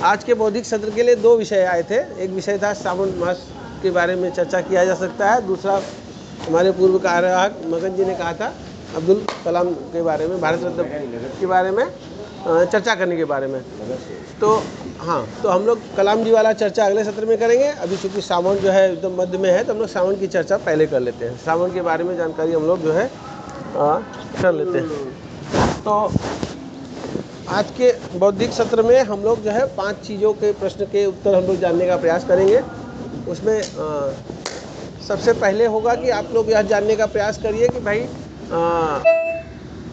आज के बौद्धिक सत्र के लिए 2 विषय आए थे। एक विषय था श्रावण मास के बारे में चर्चा किया जा सकता है, दूसरा हमारे पूर्व कार्यवाहक मगन जी ने कहा था अब्दुल कलाम के बारे में, भारत रत्न के बारे में चर्चा करने के बारे में। तो हाँ, तो हम लोग कलाम जी वाला चर्चा अगले सत्र में करेंगे। अभी चूँकि श्रावण जो है एकदम मध्य में है, तो हम लोग श्रावण की चर्चा पहले कर लेते हैं। श्रावण के बारे में जानकारी हम लोग जो है कर लेते हैं। तो आज के बौद्धिक सत्र में हम लोग जो है 5 चीज़ों के प्रश्न के उत्तर हम लोग जानने का प्रयास करेंगे। उसमें सबसे पहले होगा कि आप लोग यह जानने का प्रयास करिए कि भाई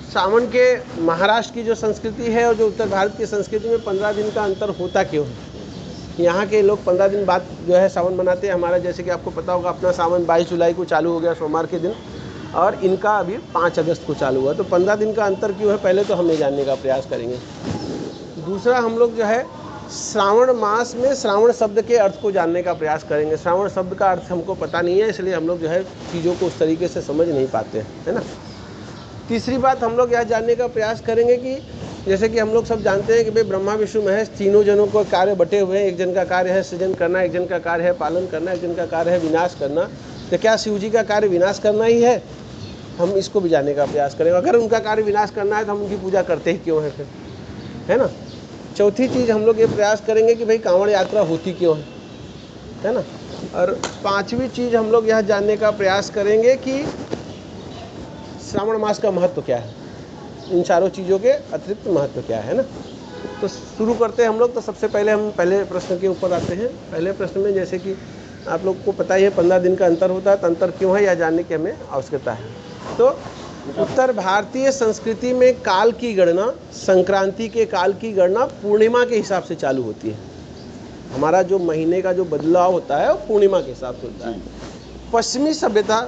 सावन के महाराष्ट्र की जो संस्कृति है और जो उत्तर भारत की संस्कृति में 15 दिन का अंतर होता क्यों है। यहाँ के लोग 15 दिन बाद जो है सावन मनाते हैं। हमारा जैसे कि आपको पता होगा अपना सावन 22 जुलाई को चालू हो गया सोमवार के दिन, और इनका अभी 5 अगस्त को चालू हुआ। तो 15 दिन का अंतर क्यों है, पहले तो हम ये जानने का प्रयास करेंगे। दूसरा, हम लोग जो है श्रावण मास में श्रावण शब्द के अर्थ को जानने का प्रयास करेंगे। श्रावण शब्द का अर्थ हमको पता नहीं है, इसलिए हम लोग जो है चीज़ों को उस तरीके से समझ नहीं पाते हैं, है ना। तीसरी बात, हम लोग यह जानने का प्रयास करेंगे कि जैसे कि हम लोग सब जानते हैं कि भाई ब्रह्मा विष्णु महेश तीनों जनों को कार्य बटे हुए हैं। एक जन का कार्य है सृजन करना, एक जन का कार्य है पालन करना, एक जन का कार्य है विनाश करना। तो क्या शिव जी का कार्य विनाश करना ही है? हम इसको भी जानने का प्रयास करेंगे। अगर उनका कार्य विनाश करना है तो हम उनकी पूजा करते ही क्यों है फिर, है ना। चौथी चीज़ हम लोग ये प्रयास करेंगे कि भाई कांवड़ यात्रा होती क्यों है ना। और 5वीं चीज़ हम लोग यह जानने का प्रयास करेंगे कि श्रावण मास का महत्व क्या है। इन चारों चीज़ों के अतिरिक्त महत्व क्या है ना। तो शुरू करते हैं हम लोग। तो सबसे पहले हम पहले प्रश्न के ऊपर आते हैं। पहले प्रश्न में जैसे कि आप लोग को पता ही है 15 दिन का अंतर होता है, तो अंतर क्यों है यह जानने की हमें आवश्यकता है। तो उत्तर भारतीय संस्कृति में काल की गणना, संक्रांति के काल की गणना पूर्णिमा के हिसाब से चालू होती है। हमारा जो महीने का जो बदलाव होता है वो पूर्णिमा के हिसाब से होता है। पश्चिमी सभ्यता,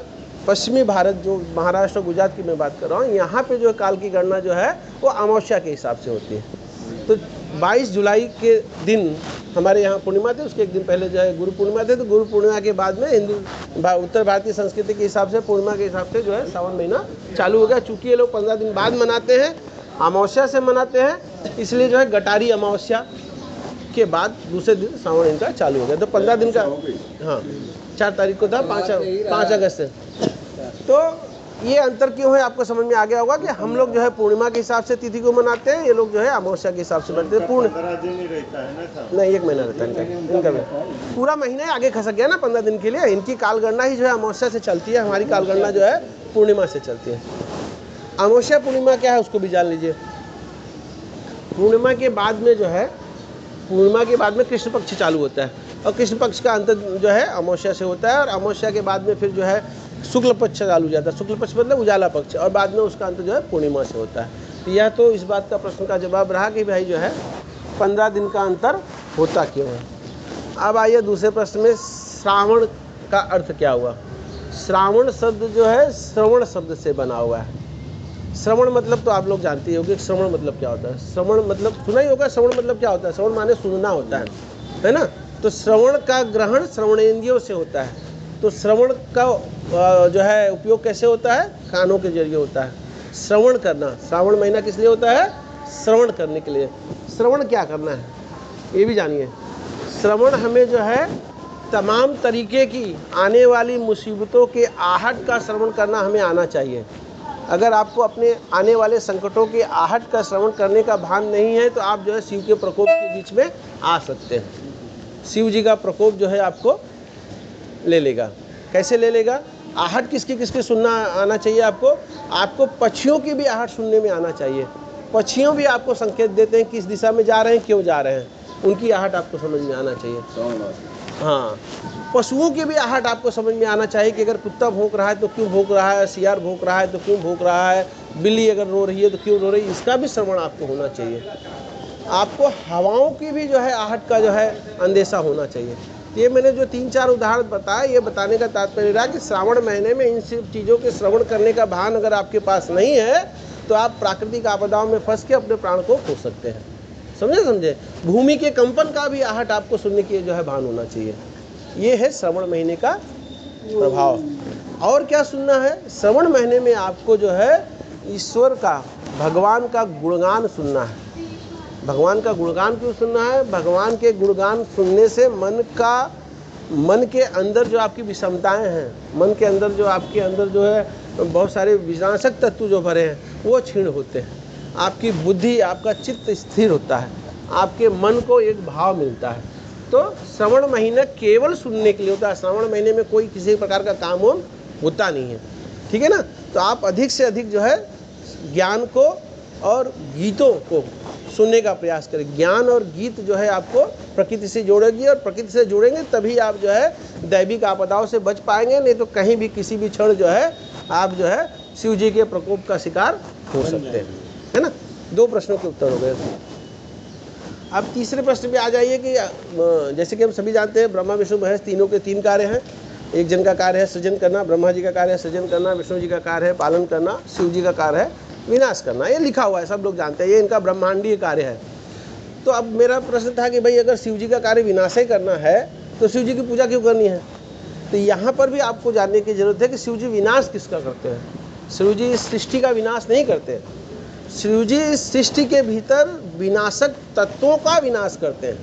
पश्चिमी भारत जो महाराष्ट्र गुजरात की मैं बात कर रहा हूँ, यहाँ पे जो काल की गणना जो है वो अमावस्या के हिसाब से होती है। तो 22 जुलाई के दिन हमारे यहाँ पूर्णिमा थे, उसके एक दिन पहले जो है गुरु पूर्णिमा थे। तो गुरु पूर्णिमा के बाद में उत्तर भारतीय संस्कृति के हिसाब से पूर्णिमा के हिसाब से जो है सावन महीना चालू हो गया। चूँकि ये लोग 15 दिन बाद मनाते हैं, अमावस्या से मनाते हैं, इसलिए जो है गटारी अमावस्या के बाद दूसरे दिन सावन इनका चालू हो गया। तो 15 दिन का, हाँ 4 तारीख को था, 5 अगस्त से। तो ये अंतर क्यों है आपको समझ में आ गया होगा कि हम लोग जो है पूर्णिमा के हिसाब से तिथि को मनाते हैं, ये लोग जो है अमावस्या के हिसाब से मनाते हैं। पूर्ण नहीं, 1 महीना रहता है इनका भी। पूरा महीना आगे खसक गया ना 15 दिन के लिए। इनकी कालगणना ही जो है अमावस्या से चलती है, हमारी कालगणना जो है पूर्णिमा से चलती है। अमावस्या पूर्णिमा क्या है उसको भी जान लीजिए। पूर्णिमा के बाद में जो है, पूर्णिमा के बाद में कृष्ण पक्ष चालू होता है, और कृष्ण पक्ष का अंत जो है अमावस्या से होता है। और अमावस्या के बाद में फिर जो है शुक्ल पक्ष चालू हो जाता है। शुक्ल पक्ष मतलब उजाला पक्ष, और बाद में उसका अंत जो है पूर्णिमा से होता है। तो यह तो इस बात का प्रश्न का जवाब रहा कि भाई जो है 15 दिन का अंतर होता क्यों है। अब आइए दूसरे प्रश्न में, श्रावण का अर्थ क्या हुआ। श्रावण शब्द जो है श्रवण शब्द से बना हुआ है। श्रवण मतलब तो आप लोग जानते ही होंगे श्रवण मतलब क्या होता है। श्रवण मतलब सुना ही होगा। श्रवण मतलब क्या होता है? श्रवण माने सुनना होता है ना। तो श्रवण का ग्रहण श्रवणेंद्रियों से होता है। तो श्रवण का जो है उपयोग कैसे होता है? कानों के जरिए होता है। श्रवण करना, श्रावण महीना किस लिए होता है? श्रवण करने के लिए। श्रवण क्या करना है ये भी जानिए। श्रवण हमें जो है तमाम तरीके की आने वाली मुसीबतों के आहट का श्रवण करना हमें आना चाहिए। अगर आपको अपने आने वाले संकटों के आहट का श्रवण करने का भान नहीं है, तो आप जो है शिव के प्रकोप के बीच में आ सकते हैं। शिव जी का प्रकोप जो है आपको ले लेगा। कैसे ले लेगा? आहट किसकी किसकी सुनना आना चाहिए आपको? आपको पक्षियों की भी आहट सुनने में आना चाहिए। पक्षियों भी आपको संकेत देते हैं किस दिशा में जा रहे हैं, क्यों जा रहे हैं, उनकी आहट आपको समझ में आना चाहिए। हाँ, पशुओं की भी आहट आपको समझ में आना चाहिए कि अगर कुत्ता भौंक रहा है तो क्यों भौंक रहा है, सियार भौंक रहा है तो क्यों भौंक रहा है, बिल्ली अगर रो रही है तो क्यों रो रही है, इसका भी श्रवण आपको होना चाहिए। आपको हवाओं की भी जो है आहट का जो है अंदेशा होना चाहिए। ये मैंने जो 3-4 उदाहरण बताया, ये बताने का तात्पर्य रहा कि श्रावण महीने में इन सब चीज़ों के श्रवण करने का भान अगर आपके पास नहीं है तो आप प्राकृतिक आपदाओं में फंस के अपने प्राण को खो सकते हैं। समझे? भूमि के कंपन का भी आहट आपको सुनने की जो है भान होना चाहिए। ये है श्रवण महीने का प्रभाव। और क्या सुनना है? श्रवण महीने में आपको जो है ईश्वर का, भगवान का गुणगान सुनना है। भगवान का गुणगान क्यों सुनना है? भगवान के गुणगान सुनने से मन के अंदर जो आपकी विषमताएं हैं, मन के अंदर जो आपके अंदर जो है बहुत सारे विनाशक तत्व जो भरे हैं वो क्षीण होते हैं। आपकी बुद्धि, आपका चित्त स्थिर होता है, आपके मन को एक भाव मिलता है। तो श्रावण महीना केवल सुनने के लिए होता है। श्रावण महीने में कोई किसी प्रकार का काम होता नहीं है, ठीक है ना। तो आप अधिक से अधिक जो है ज्ञान को और गीतों को सुनने का प्रयास करें। ज्ञान और गीत जो है आपको प्रकृति से जोड़ेगी, और प्रकृति से जुड़ेंगे तभी आप जो है दैविक आपदाओं से बच पाएंगे। नहीं तो कहीं भी किसी भी क्षण जो है आप जो है शिव जी के प्रकोप का शिकार हो सकते हैं, है ना। 2 प्रश्नों के उत्तर हो गए। अब तीसरे प्रश्न पे आ जाइए कि जैसे कि हम सभी जानते हैं ब्रह्मा विष्णु महेश तीनों के 3 कार्य हैं। एक जन का कार्य है सृजन करना, ब्रह्मा जी का कार्य है सृजन करना, विष्णु जी का कार्य है पालन करना, शिव जी का कार्य है विनाश करना। ये लिखा हुआ है, सब लोग जानते हैं, ये इनका ब्रह्मांडीय कार्य है। तो अब मेरा प्रश्न था कि भाई अगर शिव जी का कार्य विनाश ही करना है तो शिव जी की पूजा क्यों करनी है? तो यहाँ पर भी आपको जानने की जरूरत है कि शिव जी विनाश किसका करते हैं। शिव जी इस सृष्टि का विनाश नहीं करते। शिव जी इस सृष्टि के भीतर विनाशक तत्वों का विनाश करते हैं।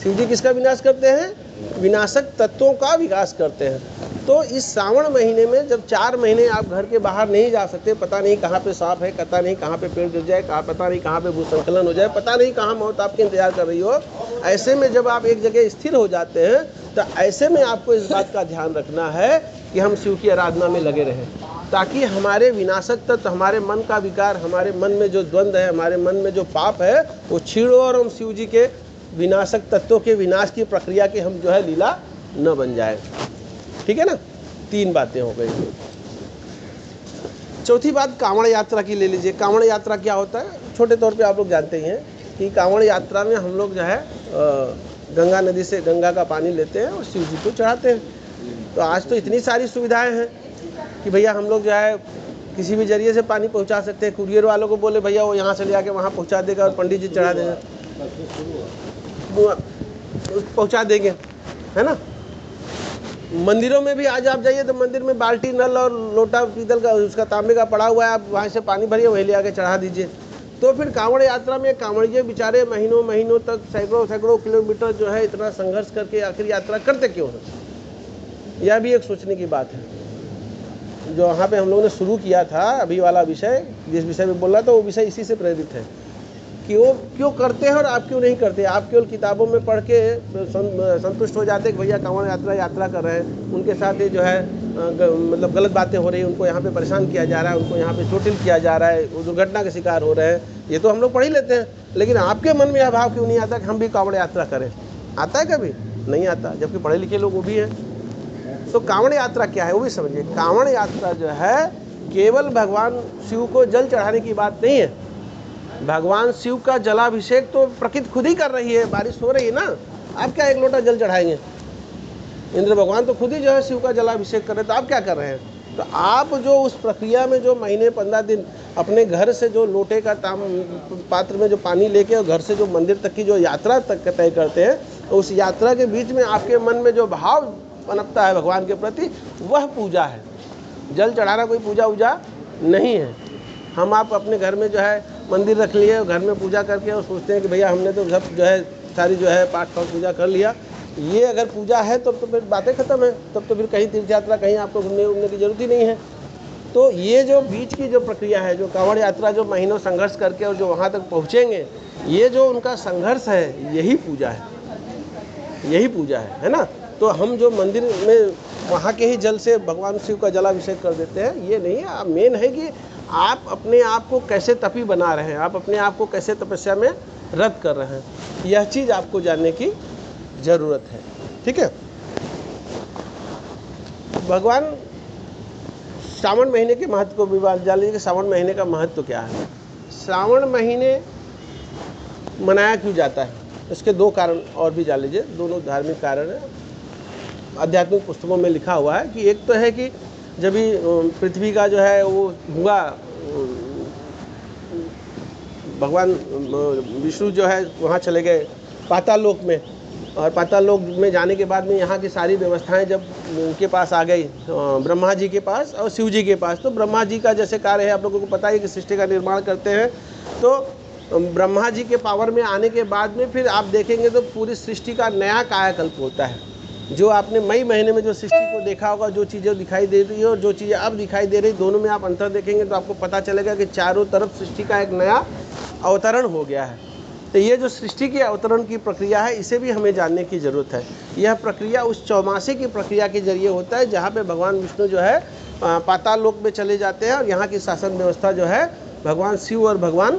शिव जी किसका विनाश करते हैं? विनाशक तत्वों का विकास करते हैं। तो इस श्रावण महीने में जब 4 महीने आप घर के बाहर नहीं जा सकते, पता नहीं कहाँ पे सांप है, पता नहीं कहाँ पे पेड़ गिर जाए, पता नहीं कहाँ पे भूसंकलन हो जाए, पता नहीं कहाँ मौत आपके इंतजार कर रही हो, ऐसे में जब आप एक जगह स्थिर हो जाते हैं तो ऐसे में आपको इस बात का ध्यान रखना है कि हम शिव की आराधना में लगे रहें, ताकि हमारे विनाशक तत्व, हमारे मन का विकार, हमारे मन में जो द्वंद्व है, हमारे मन में जो पाप है वो छीण हो और हम शिव जी के विनाशक तत्वों के विनाश की प्रक्रिया के हम जो है लीला न बन जाए। ठीक है ना। 3 बातें हो गई। चौथी बात कांवड़ यात्रा की ले लीजिए। कांवड़ यात्रा क्या होता है? छोटे तौर पे आप लोग जानते ही हैं कि कांवड़ यात्रा में हम लोग जो है गंगा नदी से गंगा का पानी लेते हैं और शिव जी को चढ़ाते हैं। तो आज तो इतनी सारी सुविधाएं हैं कि भैया हम लोग जो है किसी भी जरिए से पानी पहुंचा सकते हैं। कुरियर वालों को बोले भैया वो यहाँ से ले आके वहाँ पहुँचा देगा और पंडित जी चढ़ा देगा, पहुँचा देंगे, है ना। मंदिरों में भी आज आप जाइए तो मंदिर में बाल्टी, नल और लोटा पीतल का, उसका तांबे का पड़ा हुआ है, आप वहाँ से पानी भरिए, वहीं ले आके चढ़ा दीजिए। तो फिर कांवड़ यात्रा में कांवड़िये बेचारे महीनों महीनों तक सैकड़ों किलोमीटर जो है इतना संघर्ष करके आखिर यात्रा करते क्यों हैं? यह भी एक सोचने की बात है। जो वहाँ पे हम लोगों ने शुरू किया था अभी वाला विषय, जिस विषय में बोल रहा था, वो विषय इसी से प्रेरित है कि वो क्यों करते हैं और आप क्यों नहीं करते। आप केवल किताबों में पढ़ के संतुष्ट हो जाते कि भैया कांवड़ यात्रा कर रहे हैं, उनके साथ ये जो है मतलब गलत बातें हो रही हैं, उनको यहाँ पे परेशान किया जा रहा है, उनको यहाँ पे चोटिल किया जा रहा है, वो दुर्घटना के शिकार हो रहे हैं, ये तो हम लोग पढ़ ही लेते हैं। लेकिन आपके मन में यह भाव क्यों नहीं आता कि हम भी कांवड़ यात्रा करें? आता है कभी? नहीं आता, जबकि पढ़े लिखे लोग वो भी हैं। तो कांवड़ यात्रा क्या है वो भी समझिए। कांवड़ यात्रा जो है केवल भगवान शिव को जल चढ़ाने की बात नहीं है। भगवान शिव का जलाभिषेक तो प्रकृति खुद ही कर रही है, बारिश हो रही है ना, आप क्या 1 लोटा जल चढ़ाएंगे? इंद्र भगवान तो खुद ही जो है शिव का जलाभिषेक कर रहे हैं, तो आप क्या कर रहे हैं? तो आप जो उस प्रक्रिया में जो महीने 15 दिन अपने घर से जो लोटे का पात्र में जो पानी लेके और घर से जो मंदिर तक की जो यात्रा तक तय करते हैं, तो उस यात्रा के बीच में आपके मन में जो भाव पनपता है भगवान के प्रति, वह पूजा है। जल चढ़ाना कोई पूजा वूजा नहीं है। हम आप अपने घर में जो है मंदिर रख लिए और घर में पूजा करके और सोचते हैं कि भैया हमने तो सब जो है सारी जो है पाठ पूजा कर लिया, ये अगर पूजा है तो फिर बातें खत्म है। तब तो फिर कहीं तीर्थ यात्रा, कहीं आपको घूमने की जरूरत ही नहीं है। तो ये जो बीच की जो प्रक्रिया है, जो कांवड़ यात्रा जो महीनों संघर्ष करके और जो वहाँ तक पहुँचेंगे, ये जो उनका संघर्ष है, यही पूजा है, यही पूजा है ना। तो हम जो मंदिर में वहाँ के ही जल से भगवान शिव का जलाभिषेक कर देते हैं, ये नहीं है। मेन है कि आप अपने आप को कैसे तपी बना रहे हैं, आप अपने आप को कैसे तपस्या में रत कर रहे हैं, यह चीज़ आपको जानने की ज़रूरत है। ठीक है। भगवान श्रावण महीने के महत्व को भी जान लीजिए कि श्रावण महीने का महत्व क्या है। श्रावण महीने मनाया क्यों जाता है, इसके 2 कारण और भी जान लीजिए। दोनों धार्मिक कारण है, आध्यात्मिक पुस्तकों में लिखा हुआ है कि एक तो है कि जब भी पृथ्वी का जो है वो हुआ, भगवान विष्णु जो है वहाँ चले गए पाताल लोक में, और पाताल लोक में जाने के बाद में यहाँ की सारी व्यवस्थाएं जब उनके पास आ गई, ब्रह्मा जी के पास और शिव जी के पास। तो ब्रह्मा जी का जैसे कार्य है, आप लोगों को पता है कि सृष्टि का निर्माण करते हैं, तो ब्रह्मा जी के पावर में आने के बाद में फिर आप देखेंगे तो पूरी सृष्टि का नया कायाकल्प होता है। जो आपने मई महीने में जो सृष्टि को देखा होगा, जो चीज़ें दिखाई दे रही है और जो चीज़ें अब दिखाई दे रही, दोनों में आप अंतर देखेंगे तो आपको पता चलेगा कि चारों तरफ सृष्टि का एक नया अवतरण हो गया है। तो ये जो सृष्टि की अवतरण की प्रक्रिया है, इसे भी हमें जानने की ज़रूरत है। यह प्रक्रिया उस चौमासे की प्रक्रिया के जरिए होता है जहाँ पे भगवान विष्णु जो है पाताल लोक में चले जाते हैं और यहाँ की शासन व्यवस्था जो है भगवान शिव और भगवान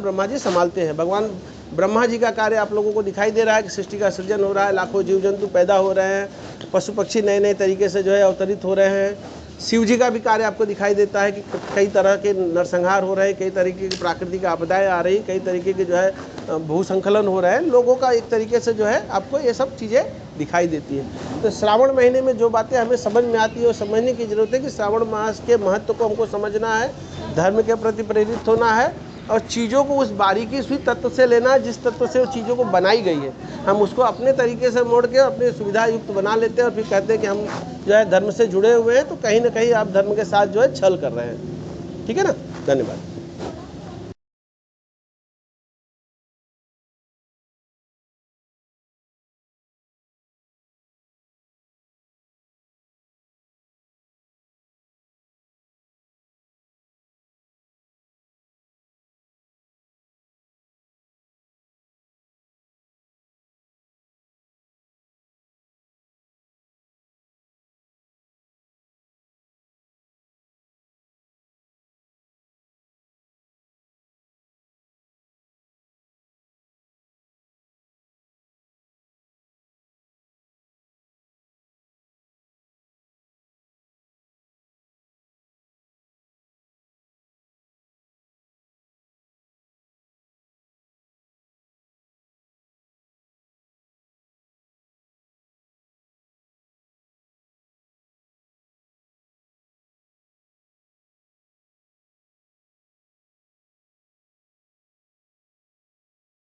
ब्रह्मा जी संभालते हैं। भगवान ब्रह्मा जी का कार्य आप लोगों को दिखाई दे रहा है कि सृष्टि का सृजन हो रहा है, लाखों जीव जंतु पैदा हो रहे हैं, पशु पक्षी नए नए तरीके से जो है अवतरित हो रहे हैं। शिव जी का भी कार्य आपको दिखाई देता है कि कई तरह के नरसंहार हो रहे हैं, कई तरीके की प्राकृतिक आपदाएं आ रही, कई तरीके के जो है भूसंकलन हो रहे हैं। लोगों का एक तरीके से जो है आपको ये सब चीज़ें दिखाई देती है। तो श्रावण महीने में जो बातें हमें समझ में आती है और समझने की ज़रूरत है कि श्रावण मास के महत्व को हमको समझना है, धर्म के प्रति प्रेरित होना है और चीज़ों को उस बारीकी से तत्व से लेना है जिस तत्व से उस चीज़ों को बनाई गई है। हम उसको अपने तरीके से मोड़ के अपने सुविधा युक्त बना लेते हैं और फिर कहते हैं कि हम जो है धर्म से जुड़े हुए हैं, तो कहीं ना कहीं आप धर्म के साथ जो है छल कर रहे हैं। ठीक है ना। धन्यवाद।